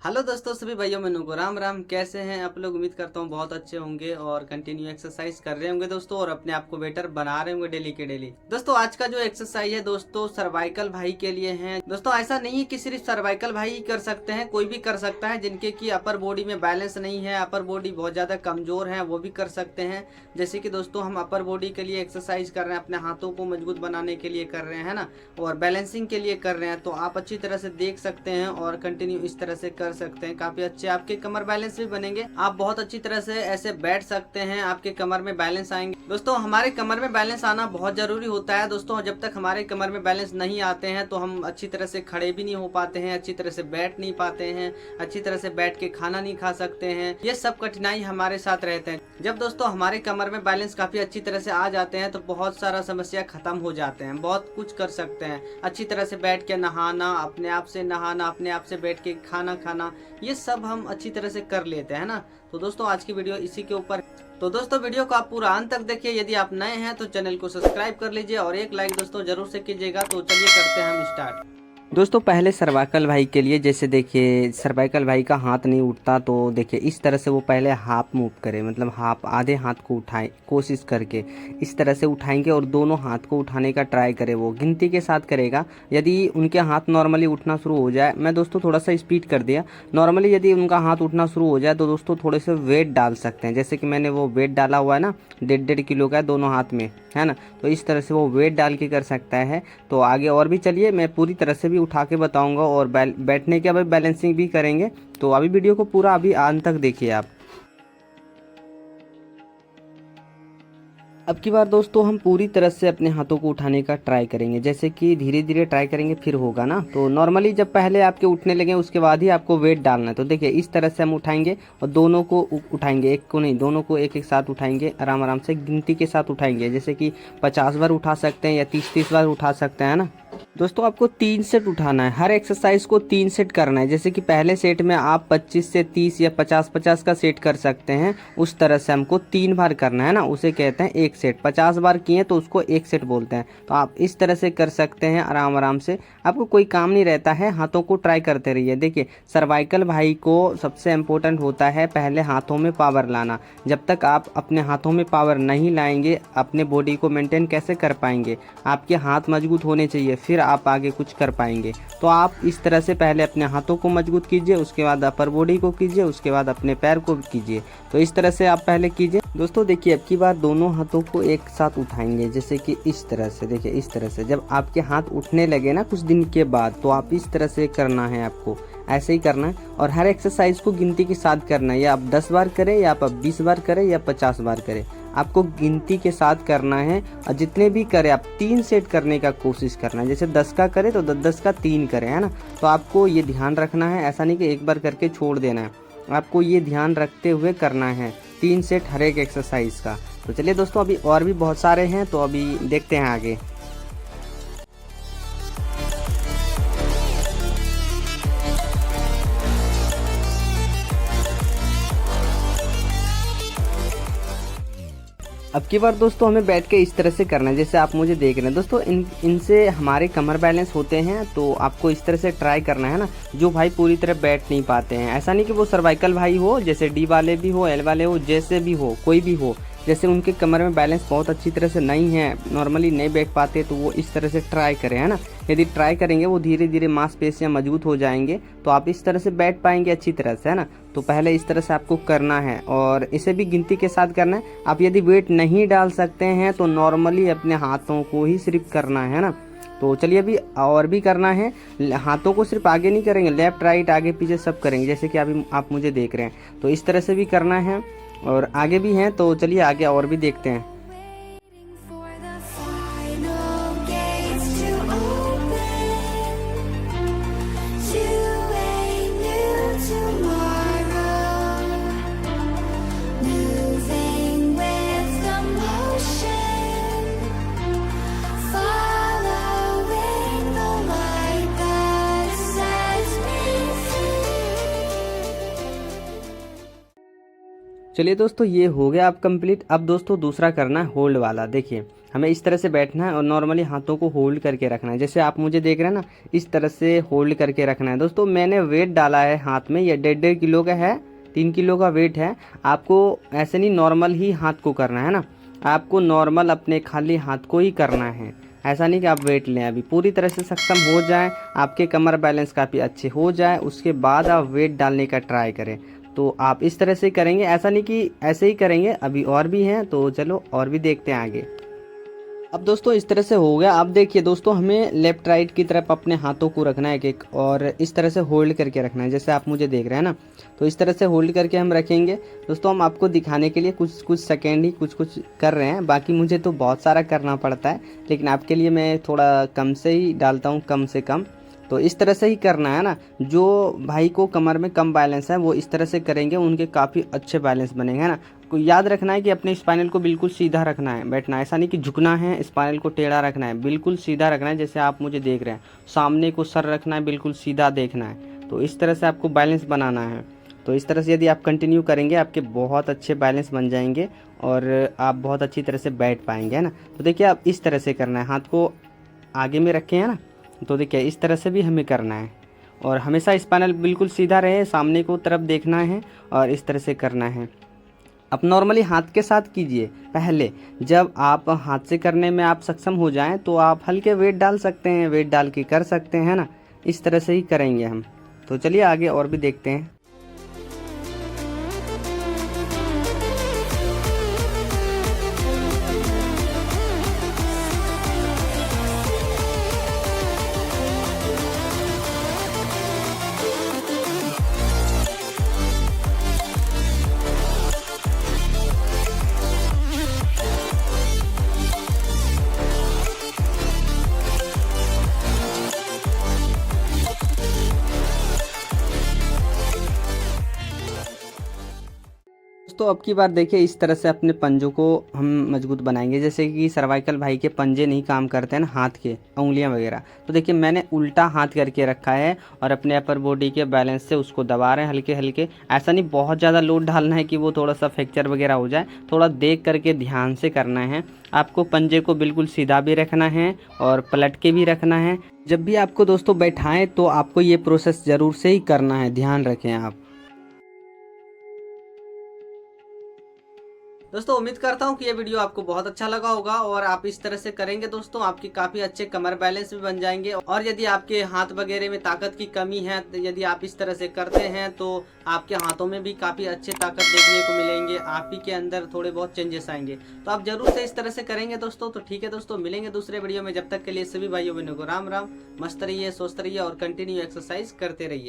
Hello दोस्तों, सभी भाइयों बहनों को राम राम। कैसे हैं आप लोग? उम्मीद करता हूँ बहुत अच्छे होंगे और कंटिन्यू एक्सरसाइज कर रहे होंगे दोस्तों, और अपने आप को बेटर बना रहे होंगे डेली के डेली। दोस्तों आज का जो एक्सरसाइज है दोस्तों सर्वाइकल भाई के लिए है। दोस्तों ऐसा नहीं है कि सिर्फ सर्वाइकल भाई ही कर सकते हैं, कोई भी कर सकता है। जिनके की अपर बॉडी में बैलेंस नहीं है, अपर बॉडी बहुत ज्यादा कमजोर है, वो भी कर सकते हैं। जैसे कि दोस्तों हम अपर बॉडी के लिए एक्सरसाइज कर रहे हैं, अपने हाथों को मजबूत बनाने के लिए कर रहे हैं ना, और बैलेंसिंग के लिए कर रहे हैं। तो आप अच्छी तरह से देख सकते हैं और कंटिन्यू इस तरह से कर सकते हैं। काफी अच्छे आपके कमर बैलेंस भी बनेंगे। आप बहुत अच्छी तरह से ऐसे बैठ सकते हैं, आपके कमर में बैलेंस आएंगे। दोस्तों हमारे कमर में बैलेंस आना बहुत जरूरी होता है दोस्तों। जब तक हमारे कमर में बैलेंस नहीं आते हैं तो हम अच्छी तरह से खड़े भी नहीं हो पाते हैं, अच्छी तरह से बैठ नहीं पाते हैं, अच्छी तरह से बैठ के खाना नहीं खा सकते हैं। ये सब कठिनाई हमारे साथ रहते हैं। जब दोस्तों हमारे कमर में बैलेंस काफी अच्छी तरह से आ जाते हैं तो बहुत सारा समस्या खत्म हो जाते हैं, बहुत कुछ कर सकते हैं। अच्छी तरह से बैठ के नहाना, अपने आप से नहाना, अपने आप से बैठ के खाना खाना, ये सब हम अच्छी तरह से कर लेते हैं ना। तो दोस्तों आज की वीडियो इसी के ऊपर। तो दोस्तों वीडियो को आप पूरा अंत तक देखिए। यदि आप नए हैं तो चैनल को सब्सक्राइब कर लीजिए और एक लाइक दोस्तों जरूर से कीजिएगा। तो चलिए करते हैं हम स्टार्ट। दोस्तों पहले सर्वाइकल भाई के लिए, जैसे देखिए सर्वाइकल भाई का हाथ नहीं उठता, तो देखिए इस तरह से वो पहले हाफ मूव करे, मतलब हाफ आधे हाथ को उठाए, कोशिश करके इस तरह से उठाएंगे और दोनों हाथ को उठाने का ट्राई करे। वो गिनती के साथ करेगा। यदि उनके हाथ नॉर्मली उठना शुरू हो जाए, मैं दोस्तों थोड़ा सा स्पीड कर दिया, नॉर्मली यदि उनका हाथ उठना शुरू हो जाए तो दोस्तों थोड़े से वेट डाल सकते हैं। जैसे कि मैंने वो वेट डाला हुआ है ना, 1.5 किलो का है दोनों हाथ में, है ना। तो इस तरह से वो वेट डाल के कर सकता है। तो आगे और भी चलिए, मैं पूरी तरह से भी उठा के बताऊंगा और बैठने के अभी बैलेंसिंग भी करेंगे। तो अभी वीडियो को पूरा अभी अंत तक देखिए आप। अब की बार दोस्तों हम पूरी तरह से अपने हाथों को उठाने का ट्राई करेंगे। जैसे कि धीरे धीरे ट्राई करेंगे फिर होगा ना। तो नॉर्मली जब पहले आपके उठने लगे उसके बाद ही आपको वेट डालना है। तो देखिए इस तरह से हम उठाएंगे और दोनों को उठाएंगे, एक को नहीं, दोनों को एक एक साथ उठाएंगे, आराम आराम से गिनती के साथ उठाएंगे। जैसे कि 50 बार उठा सकते हैं या 30 बार उठा सकते हैं ना। दोस्तों आपको 3 सेट उठाना है, हर एक्सरसाइज को 3 सेट करना है। जैसे कि पहले सेट में आप 25 से 30 या 50-50 का सेट कर सकते हैं, उस तरह से हमको 3 बार करना है ना, उसे कहते हैं एक सेट। 50 बार किए तो उसको एक सेट बोलते हैं। तो आप इस तरह से कर सकते हैं आराम आराम से, आपको कोई काम नहीं रहता है, हाथों को ट्राई करते रहिए। देखिए सर्वाइकल भाई को सबसे इम्पोर्टेंट होता है पहले हाथों में पावर लाना। जब तक आप अपने हाथों में पावर नहीं लाएंगे अपने बॉडी को मेंटेन कैसे कर पाएंगे? आपके हाथ मजबूत होने चाहिए, फिर आप आगे कुछ कर पाएंगे। तो आप इस तरह से पहले अपने हाथों को मजबूत कीजिए, उसके बाद अपर बॉडी को कीजिए, उसके बाद अपने पैर को कीजिए। तो इस तरह से आप पहले कीजिए। दोस्तों देखिए अब की बार दोनों हाथों को एक साथ उठाएंगे, जैसे कि इस तरह से। देखिए इस तरह से जब आपके हाथ उठने लगे ना कुछ दिन के बाद, तो आप इस तरह से करना है, आपको ऐसे ही करना है। और हर एक्सरसाइज को गिनती के साथ करना है, या आप 10 बार करें या आप 20 बार करें या 50 बार करें, आपको गिनती के साथ करना है। और जितने भी करें आप 3 सेट करने का कोशिश करना है। जैसे 10 का करें तो 10 का 3 करें, है ना। तो आपको ये ध्यान रखना है, ऐसा नहीं कि एक बार करके छोड़ देना है, आपको ये ध्यान रखते हुए करना है 3 सेट हर एक एक्सरसाइज का। तो चलिए दोस्तों अभी और भी बहुत सारे हैं, तो अभी देखते हैं आगे। अब की बार दोस्तों हमें बैठ के इस तरह से करना है, जैसे आप मुझे देख रहे हैं दोस्तों। इनसे हमारे कमर बैलेंस होते हैं, तो आपको इस तरह से ट्राई करना है ना। जो भाई पूरी तरह बैठ नहीं पाते हैं, ऐसा नहीं कि वो सर्वाइकल भाई हो, जैसे डी वाले भी हो, एल वाले हो, जैसे भी हो, कोई भी हो, जैसे उनके कमर में बैलेंस बहुत अच्छी तरह से नहीं है, नॉर्मली नहीं बैठ पाते, तो वो इस तरह से ट्राई करें, है ना। यदि ट्राई करेंगे वो धीरे धीरे मांसपेशियां मजबूत हो जाएंगे, तो आप इस तरह से बैठ पाएंगे अच्छी तरह से, है ना। तो पहले इस तरह से आपको करना है और इसे भी गिनती के साथ करना है। आप यदि वेट नहीं डाल सकते हैं तो नॉर्मली अपने हाथों को ही सिर्फ करना है ना। तो चलिए अभी और भी करना है। हाथों को सिर्फ आगे नहीं करेंगे, लेफ्ट राइट आगे पीछे सब करेंगे, जैसे कि अभी आप मुझे देख रहे हैं। तो इस तरह से भी करना है और आगे भी हैं। तो चलिए आगे और भी देखते हैं। चलिए दोस्तों, ये हो गया अब कंप्लीट। अब दोस्तों दूसरा करना है होल्ड वाला। देखिए हमें इस तरह से बैठना है और नॉर्मली हाथों को होल्ड करके रखना है, जैसे आप मुझे देख रहे हैं ना, इस तरह से होल्ड करके रखना है। दोस्तों मैंने वेट डाला है हाथ में, ये 1.5 किलो का है, 3 किलो का वेट है। आपको ऐसे नहीं, नॉर्मल ही हाथ को करना है ना, आपको नॉर्मल अपने खाली हाथ को ही करना है। ऐसा नहीं कि आप वेट लें, अभी पूरी तरह से सक्षम हो जाए, आपके कमर बैलेंस काफ़ी अच्छे हो जाए, उसके बाद आप वेट डालने का ट्राई करें। तो आप इस तरह से करेंगे, ऐसा नहीं कि ऐसे ही करेंगे, अभी और भी हैं तो चलो और भी देखते हैं आगे। अब दोस्तों इस तरह से हो गया। अब देखिए दोस्तों, हमें लेफ्ट राइट की तरफ अपने हाथों को रखना है एक एक, और इस तरह से होल्ड करके रखना है, जैसे आप मुझे देख रहे हैं ना। तो इस तरह से होल्ड करके हम रखेंगे। दोस्तों हम आपको दिखाने के लिए कुछ कुछ सेकेंड ही कुछ कुछ कर रहे हैं, बाकी मुझे तो बहुत सारा करना पड़ता है, लेकिन आपके लिए मैं थोड़ा कम से ही डालता हूँ, कम से कम। तो इस तरह से ही करना है ना। जो भाई को कमर में कम बैलेंस है वो इस तरह से करेंगे, उनके काफ़ी अच्छे बैलेंस बनेंगे, है ना। को याद रखना है कि अपने स्पाइनल को बिल्कुल सीधा रखना है, बैठना है, ऐसा नहीं कि झुकना है, स्पाइनल को टेढ़ा रखना है, बिल्कुल सीधा रखना है, जैसे आप मुझे देख रहे हैं। सामने को सर रखना है, बिल्कुल सीधा देखना है। तो इस तरह से आपको बैलेंस बनाना है। तो इस तरह से यदि आप कंटिन्यू करेंगे, आपके बहुत अच्छे बैलेंस बन जाएंगे और आप बहुत अच्छी तरह से बैठ पाएंगे, है ना। तो देखिए आप इस तरह से करना है, हाथ को आगे में रखें, है ना। तो देखिए इस तरह से भी हमें करना है, और हमेशा स्पाइनल बिल्कुल सीधा रहे, सामने को तरफ देखना है और इस तरह से करना है। अब नॉर्मली हाथ के साथ कीजिए पहले, जब आप हाथ से करने में आप सक्षम हो जाएं तो आप हल्के वेट डाल सकते हैं, वेट डाल के कर सकते हैं ना। इस तरह से ही करेंगे हम। तो चलिए आगे और भी देखते हैं। दोस्तों अब की बार देखिए, इस तरह से अपने पंजों को हम मजबूत बनाएंगे, जैसे कि सर्वाइकल भाई के पंजे नहीं काम करते हैं ना, हाथ के उंगलियां वगैरह। तो देखिए मैंने उल्टा हाथ करके रखा है और अपने अपर बॉडी के बैलेंस से उसको दबा रहे हैं हल्के हल्के। ऐसा नहीं बहुत ज़्यादा लोड डालना है कि वो थोड़ा सा फ्रैक्चर वगैरह हो जाए, थोड़ा देख करके ध्यान से करना है। आपको पंजे को बिल्कुल सीधा भी रखना है और पलट के भी रखना है। जब भी आपको दोस्तों बैठाएं तो आपको ये प्रोसेस ज़रूर से ही करना है, ध्यान रखें आप। दोस्तों उम्मीद करता हूँ कि ये वीडियो आपको बहुत अच्छा लगा होगा, और आप इस तरह से करेंगे दोस्तों, आपके काफ़ी अच्छे कमर बैलेंस भी बन जाएंगे। और यदि आपके हाथ वगैरह में ताकत की कमी है, तो यदि आप इस तरह से करते हैं तो आपके हाथों में भी काफ़ी अच्छे ताकत देखने को मिलेंगे, आप ही के अंदर थोड़े बहुत चेंजेस आएंगे। तो आप जरूर से इस तरह से करेंगे दोस्तों। तो ठीक है दोस्तों, मिलेंगे दूसरे वीडियो में। जब तक के लिए सभी भाइयों बहनों को राम राम। मस्त रहिए, स्वस्थ रहिए और कंटिन्यू एक्सरसाइज करते रहिए।